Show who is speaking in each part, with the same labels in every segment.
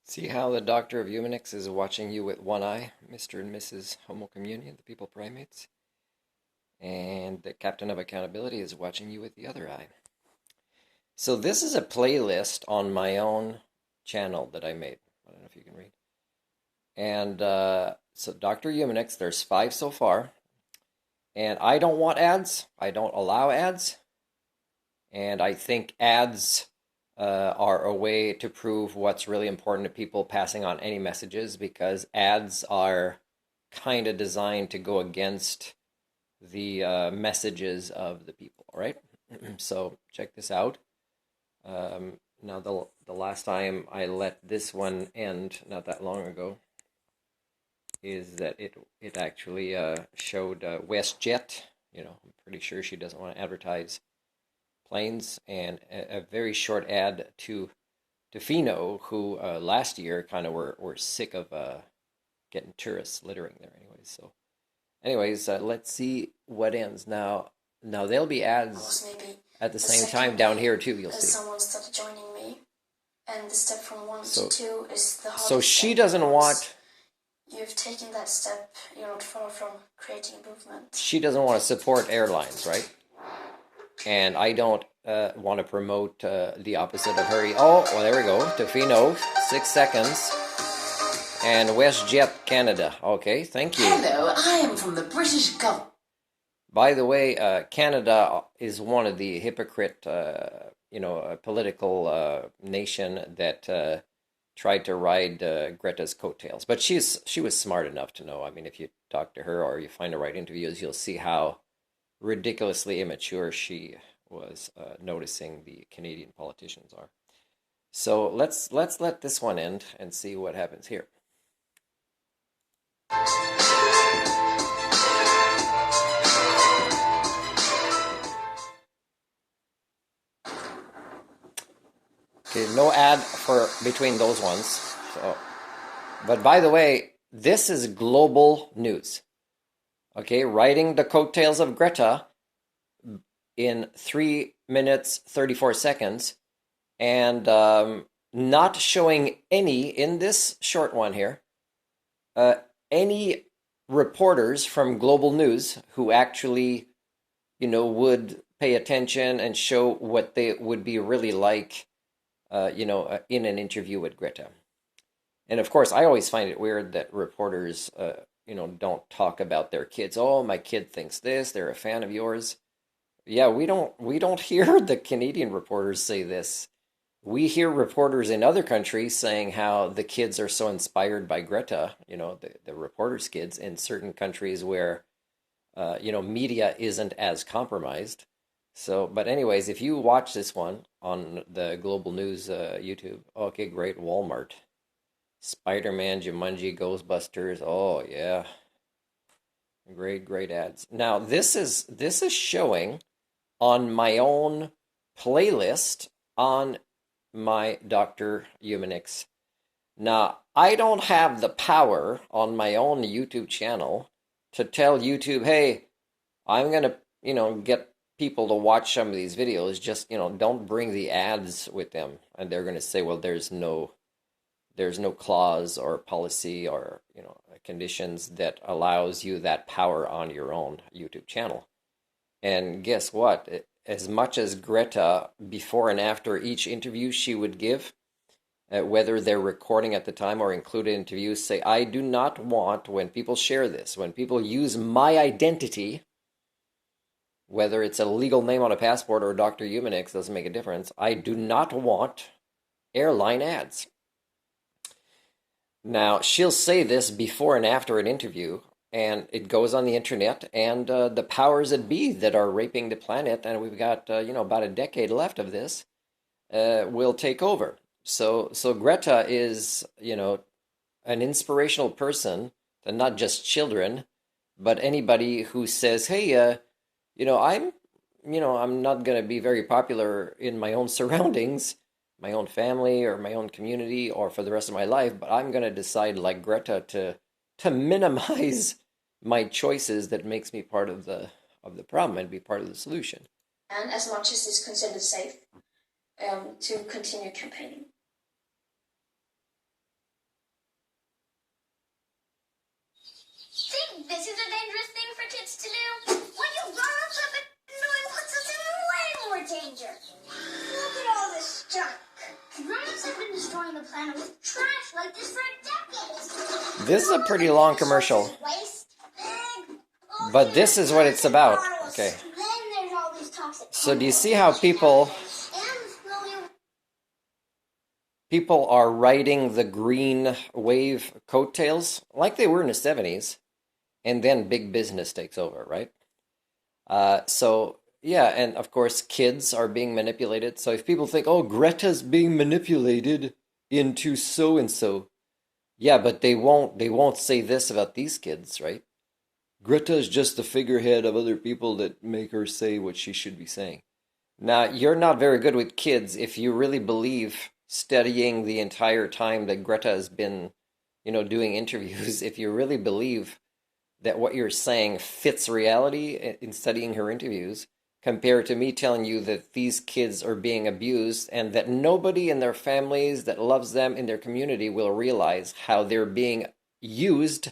Speaker 1: See how the Doctor of Eumenics is watching you with one eye, Mr. and Mrs. Homo communia, the people primates, and the Captain of Accountability is watching you with the other eye. So this is a playlist on my own channel that I made. I don't know if you can read. And so Dr. Eumenics, there's 5 so far. And I don't want ads. I don't allow ads. And I think ads are a way to prove what's really important to people passing on any messages, because ads are kind of designed to go against the messages of the people, right? So check this out. Now the last time I let this one end, not that long ago, is that it actually showed WestJet. You know, I'm pretty sure she doesn't want to advertise planes, and a very short ad to Fino, who last year kind of were sick of getting tourists littering there anyways. So anyways, let's see what ends now. Now there'll be ads at the same time down here too, you'll see.
Speaker 2: Someone started joining me, and the step from 1 to 2 is the hardest.
Speaker 1: So she doesn't want...
Speaker 2: You've taken that step, you're not far from creating a movement.
Speaker 1: She doesn't want to support airlines, right? And I don't want to promote the opposite of her. Oh, well, there we go. Tofino, 6 seconds. And WestJet Canada. Okay, thank you.
Speaker 2: Hello, I am from the British government.
Speaker 1: By the way, Canada is one of the hypocrite, political nation that tried to ride Greta's coattails. But she was smart enough to know. I mean, if you talk to her or you find the right interviews, you'll see how ridiculously immature she was noticing the Canadian politicians are. So let's let this one end and see what happens here. Okay, no ad for between those ones. So, but by the way, this is global news. Okay, riding the coattails of Greta in 3 minutes 34 seconds, and not showing any in this short one here, any reporters from global news who actually, would pay attention and show what they would be really like, in an interview with Greta. And of course, I always find it weird that reporters, don't talk about their kids. Oh, my kid thinks this. They're a fan of yours. Yeah, we don't hear the Canadian reporters say this. We hear reporters in other countries saying how the kids are so inspired by Greta. The reporters' kids in certain countries where, media isn't as compromised. So, but anyways, if you watch this one on the Global News YouTube, okay, great, Walmart, Spider-Man, Jumanji, Ghostbusters, oh yeah, great ads. Now this is showing on my own playlist on my Dr. Eumenics. Now I don't have the power on my own YouTube channel to tell YouTube, hey, I'm gonna get people to watch some of these videos, just don't bring the ads with them, and they're going to say, well, there's no clause or policy or conditions that allows you that power on your own YouTube channel. And guess what, as much as Greta before and after each interview she would give, whether they're recording at the time or included interviews, say, I do not want, when people share this, when people use my identity, whether it's a legal name on a passport or Dr. Eumenics, doesn't make a difference. I do not want airline ads. Now, she'll say this before and after an interview, and it goes on the internet, and the powers that be that are raping the planet, and we've got, about a decade left of this, will take over. So Greta is, an inspirational person, and not just children, but anybody who says, hey, I'm not going to be very popular in my own surroundings, my own family or my own community or for the rest of my life, but I'm going to decide like Greta to minimize my choices that makes me part of the problem and be part of the solution.
Speaker 2: And as much as it's considered safe, to continue campaigning. destroying the planet with trash like this for decades.
Speaker 1: This is a pretty long commercial. But this is what it's about. Okay. So do you see how people are riding the green wave coattails like they were in the 70s, and then big business takes over, right? So yeah, and of course kids are being manipulated. So if people think, oh, Greta's being manipulated into so and so, yeah, but they won't say this about these kids, right? Greta is just the figurehead of other people that make her say what she should be saying. Now, you're not very good with kids if you really believe, studying the entire time that Greta has been, doing interviews, if you really believe that what you're saying fits reality in studying her interviews, compared to me telling you that these kids are being abused and that nobody in their families that loves them in their community will realize how they're being used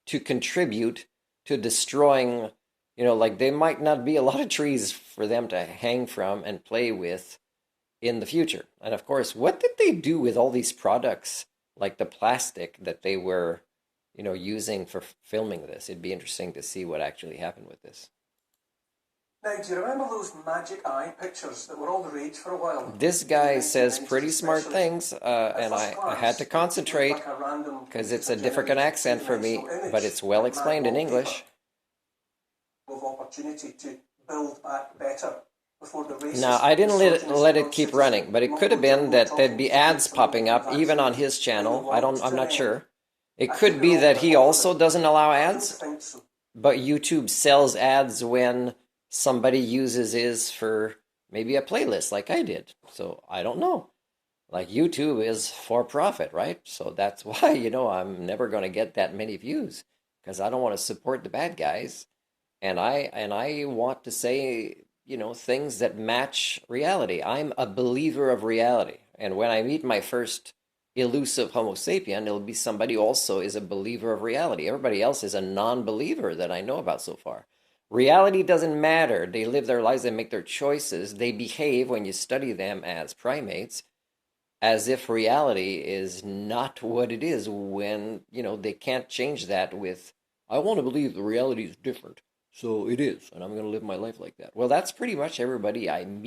Speaker 1: to contribute to destroying, like there might not be a lot of trees for them to hang from and play with in the future. And of course, what did they do with all these products, like the plastic that they were, using for filming this? It'd be interesting to see what actually happened with this.
Speaker 3: Now, do you remember those magic eye pictures that were all the rage for a while?
Speaker 1: This guy says pretty smart things, and I had to concentrate because it's a different accent for me, but it's well explained in English.
Speaker 3: Of opportunity to build back better before the race.
Speaker 1: Now, I didn't let it keep running, but it could have been that there'd be ads popping up even on his channel. I'm not sure. It could be that he also doesn't allow ads, but YouTube sells ads when somebody uses his for maybe a playlist like I did. So I don't know. Like YouTube is for profit, right? So that's why, I'm never going to get that many views because I don't want to support the bad guys. And I want to say, things that match reality. I'm a believer of reality. And when I meet my first elusive Homo sapien, it'll be somebody who also is a believer of reality. Everybody else is a non-believer that I know about so far. Reality doesn't matter. They live their lives, they make their choices. They behave, when you study them as primates, as if reality is not what it is when, they can't change that with, I want to believe the reality is different. So it is, and I'm going to live my life like that. Well, that's pretty much everybody I meet.